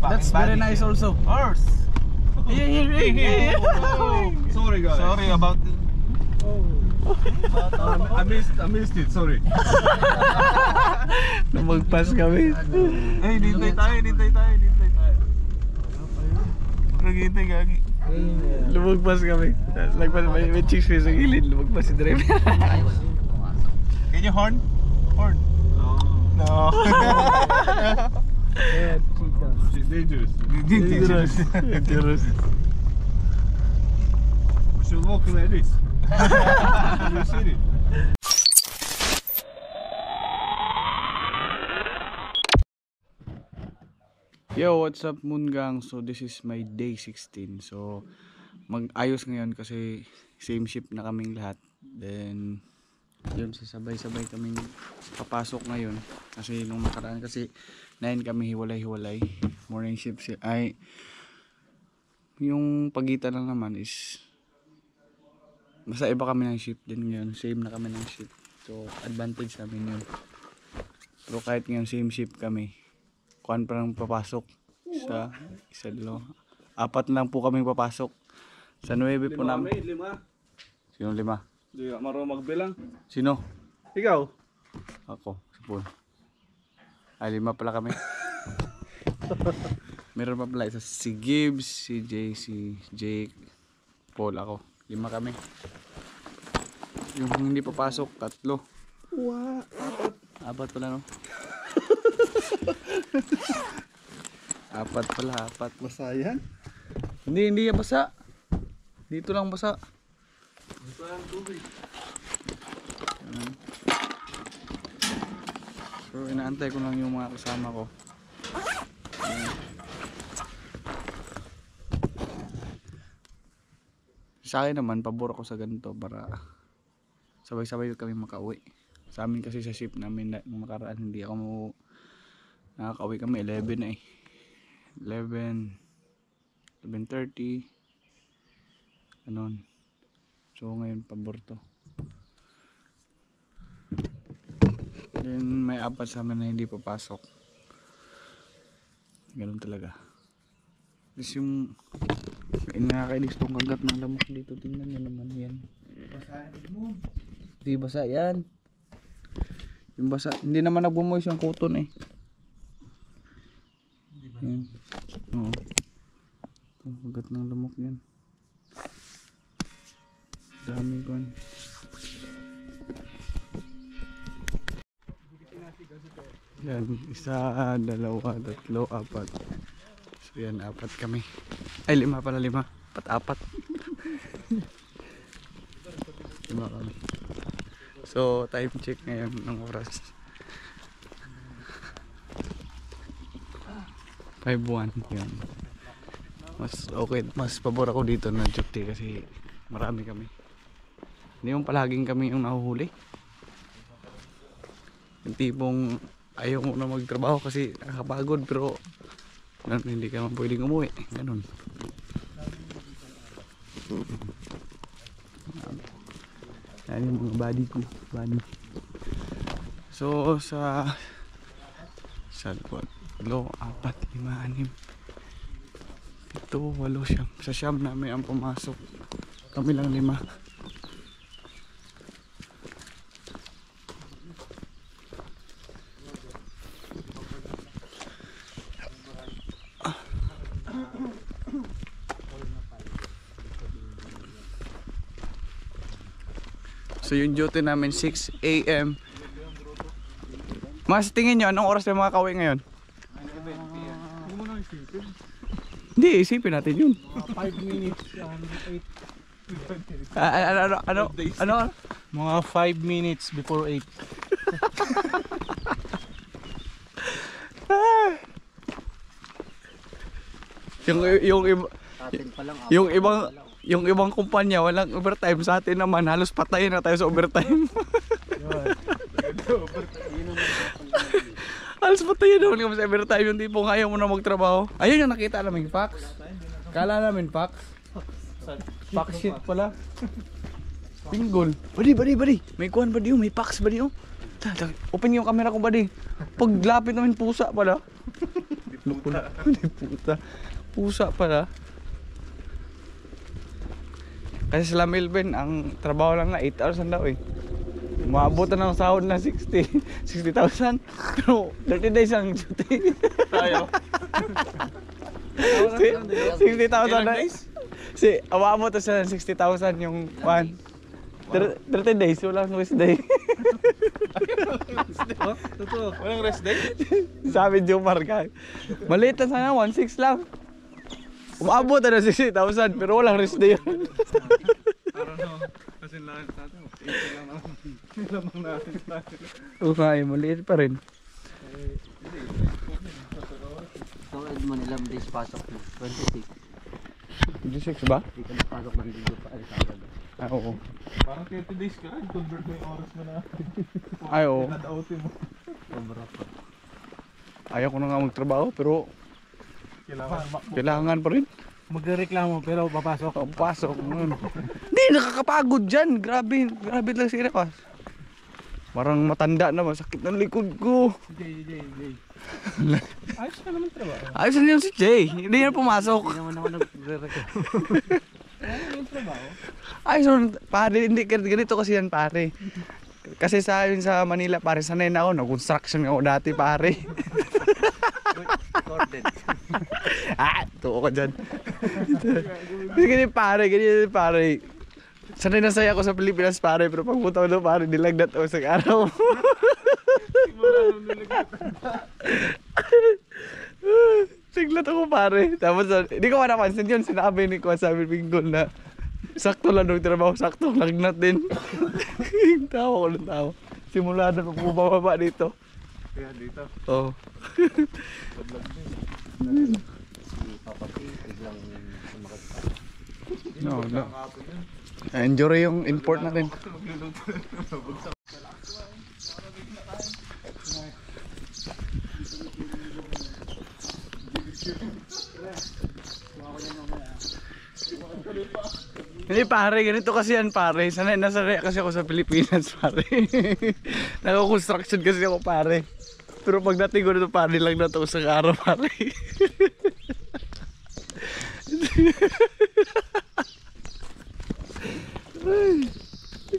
That's very nice also. Horse. Yeah. Sorry guys. Sorry about it. I missed it. Sorry. Magpas kami. Hey, nintay tayo. Naghihintay gagi. Lumagpas kami. Lagpas may chicks sa gilid. Lumagpas si driver. Can you horn? Horn? No. Dangerous. We should walk like this. You see it? Yo, what's up Moongang? So this is my day 16. So mag-ayos ngayon kasi same shift na kaming lahat. Then yun, sasabay-sabay kaming papasok ngayon. Kasi nung nakaraan kasi 9 kami hiwalay-hiwalay. Morning shift ay yung pagitan lang naman is basta iba kami ng shift. Din ngayon same na kami ng shift. So advantage namin yun. Pero kahit ngayon same shift kami, kuan pa lang papasok sa isa dalawa. 4 lang po kaming papasok. Sa 9 po namin. 5. Sino 5? Hindi ka marunong magbilang. Sino? Ikaw? Ako, si Paul. Ay, 5 pala kami. Meron pa pala isa si Gibbs, si Jay, si Jake, Paul, ako. 5 kami. Yung hindi papasok, 3. Wow. 4 pala, no? 4 pala, 4. Basa yan? Hindi yan basa. Dito lang basa. Basa ang tubig. So inaantay ko lang yung mga kasama ko. Sa akin naman, pabor ako sa ganito para sabay-sabay kami makauwi. Sa amin kasi sa shift namin nung nakaraan hindi ako nakakauwi kami 11 na eh. 11:30 ganon. So ngayon pabor to. Then may 4 sa amin na hindi papasok. Ganon talaga. Tapos yung nakakainis tong kagat ng lamok dito. Tingnan nyo naman yan. Basahin mo. Di basa yan. Yung basa, hindi naman nagbumoys yung cotton eh. Yan. Oo. Itong kagat ng lamok yan. Dami ko. Yan, 1, 2, 3, 4. So yan, 4 kami. Ay, 5 pala, 5. 4. 5 kami. So, time check ngayon ng oras. 5:01. Yan. Mas okay, mas pabor ako dito na duty kasi marami kami. Hindi yung palaging kami yung nahuhuli. Yung tipong ayaw mo na magtrabaho kasi nakakapagod pero hindi ka man pwedeng umuwi. Ganun. Yan yung mga body ko. So sa 4, 5, 6, 7, 8, 8 sa siyam namin ang pumasok. Kami lang 5. So yung duty namin 6 AM. Mas tingin nyo anong oras na mga kawi ngayon? Hindi, isipin natin yun. 5 minutes. Ano? Mga 5 minutes before 8. Yung ibang kumpanya walang overtime, sa atin naman halos patayin na tayo sa overtime. Halos patayin naman kami sa overtime, yung tipong ayaw mo na magtrabaho. Ayun yung nakita namin fax. Kala namin fax. Fax sheet pala. Pinggol. Badi. May kuhan ba diyo? May fax ba diyo? Open yung camera ko ba di? Paglapit namin pusa pala. Hindi puta. Pusa pala. Kasi sila Melvin, ang trabaho lang na 8 hours lang daw eh. Umaabutan ng sahod na 60,000. Pero 30 days ang duty. Tayo. 60,000 na. Si, umabot na siya ng 60,000 yung 30 days, walang rest day. Totoo. Walang rest day? Sabi Jomar ka. Maliit na sana, 1.6 lang. Umabot na ng 60,000 pero walang rest day yun. Parang no. Kasi lahat sa atin. Lamang natin tayo. Okay, maliit pa rin. So, mo nilang days pasok 26. 26 ba? Hindi ka napasok ng linggo pa ay Sabado. Ay, oo. Parang 30 days ka. Convert mo yung oras mo na. Ay, oo. Pinad-outin mo. Sobra pa. Ayaw ko na nga magtrabaho pero kailangan pa rin. Magreklamo pero papasok. Pasok. Hindi, nakakapagod dyan. Grabe lang si Repas. Parang matanda na, masakit ng likod ko. Jay. Ayos ka naman trabaho. Ayos na yun si Jay. Hindi na pumasok. Hindi naman ako nagre-reklamo. Ano yung trabaho? Ayos na, pare. Hindi, ganito kasi yan, pare. Kasi sa amin sa Manila, pare, sanay na ako. Nag-construction ako dati, pare. Recorded. Tuwa ko dyan. Kasi ganyan, pare. Sanay na saya ako sa Pilipinas, pare. Pero pag punta ko doon, pare, nilagnat ako sa araw. Siglat ako, pare. Tapos, hindi ko napansin yun. Sinabi ni Kwan, sabi Pinggol na sakto lang nung trabaho, sakto lagnat din. Tawa ko ng tawa. Simula na bumababa dito. Kaya dito. Oo. Si Papa P, biglang sumakit pa. No. Enjoy yung import natin. Hindi pare, ganito kasi yan pare. Sanay kasi ako sa Pilipinas pare. Nako-construction kasi ako pare. Pero pagdating ko dito pare, lang na ito sa araw pare.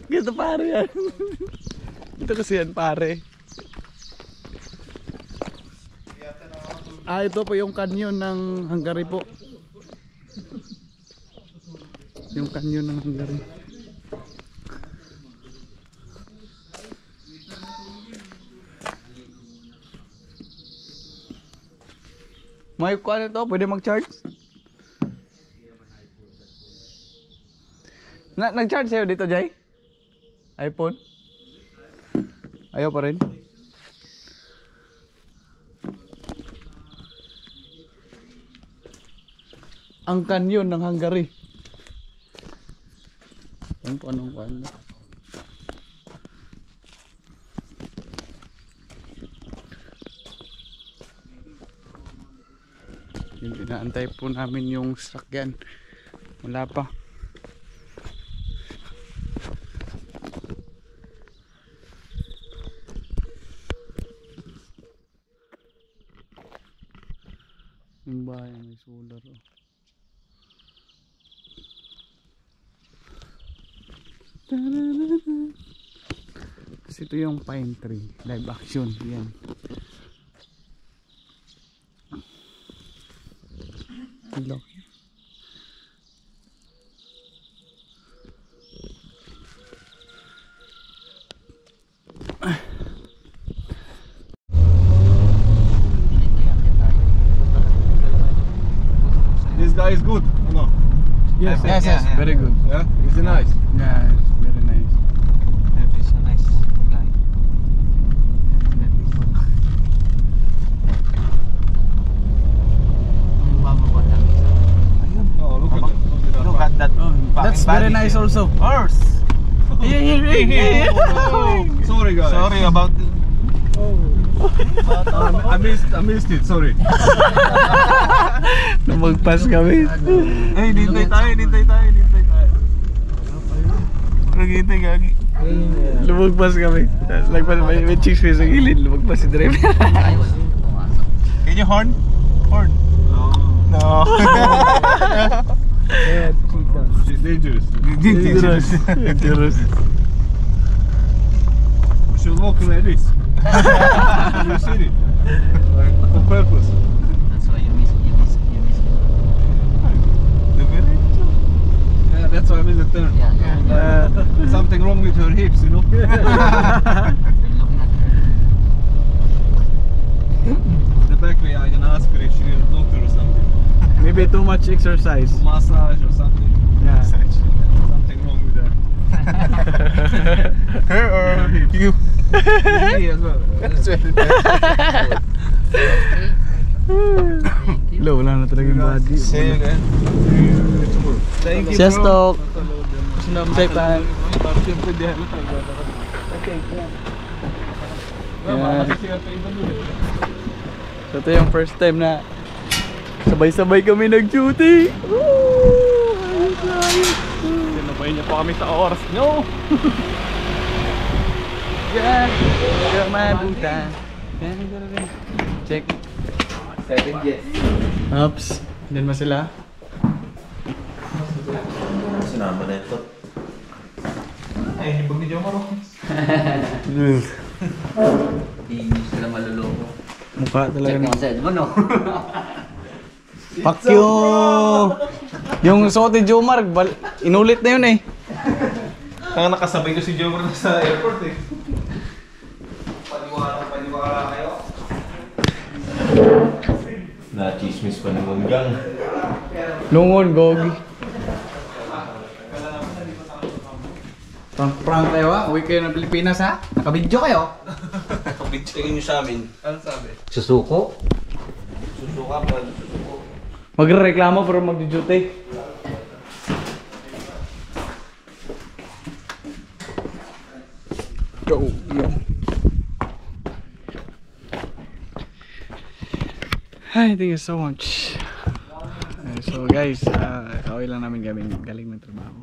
Ganito pare yan. Ito kasi yan pare. Ito po yung canyon ng Hungary po. Yung canyon ng Hungary. May kuha nito, pwede mag-charge? Nag-charge sa'yo dito, Jay? iPhone? Ayaw pa rin? Ang canyon ng Hungary. Yan po anong kuhan. Yung inaantay po namin yung sakyan. Wala pa. Yung bayan may solar oh. Kasi ito yung pine tree live action yan. Hello. This guy is good. No. Yes, Yeah. very good. Yeah. Is it nice? Yeah, very nice. He's a nice guy. Oh, look at that. Look at that. That's very nice also. Horse. Sorry guys. Sorry about. I missed it. Sorry. Namagpas kami. Hey, nintay tayo. Naghihintay gagi. Lumagpas kami. Like may chicks sa gilid, lumagpas si driver. Can you horn? Horn. No. She's dangerous. Dangerous. We should walk like this. You see it? Like, on purpose. That's why you miss. The very yeah, that's why I made the turn. Yeah. Something wrong with her hips, you know? You're looking at her. The back way I can ask her if she needs a doctor or something. Maybe too much exercise. Massage or something. Yeah. Something wrong with her. Her or you? Me as well. That's it. Wala, wala na talaga yung body. See you again. Thank you, Just bro. talk. Say pan. Siyempre di halata. Okay. Yan. So ito yung first time na sabay-sabay kami nag-duty. Tinabay niya pa kami sa oras nyo. Yan. Yan mabuta. Check. 7 yes. Ups. Then ba sila? Sinama na ito. Ay, hibag ni Jomar. Hindi sila maluloko. Mukha talaga Check na. mo sa'yo mo, no? Fuck you! Yung suot ni Jomar, inulit na yun eh. Ang nakasabay ko si Jomar sa airport eh. Paniwala kayo. Na-chismis pa naman gang. Lungon, gogi. Prank tayo ha? Uwi kayo ng Pilipinas ha? Nakabidyo kayo? Tingin niyo sa amin. Ano sabi? Susuko? Susuka pa. Susuko. Magre-reklamo pero mag-duty. Go, yo. Hi, thank you so much. So guys, kaway lang namin galing ng trabaho.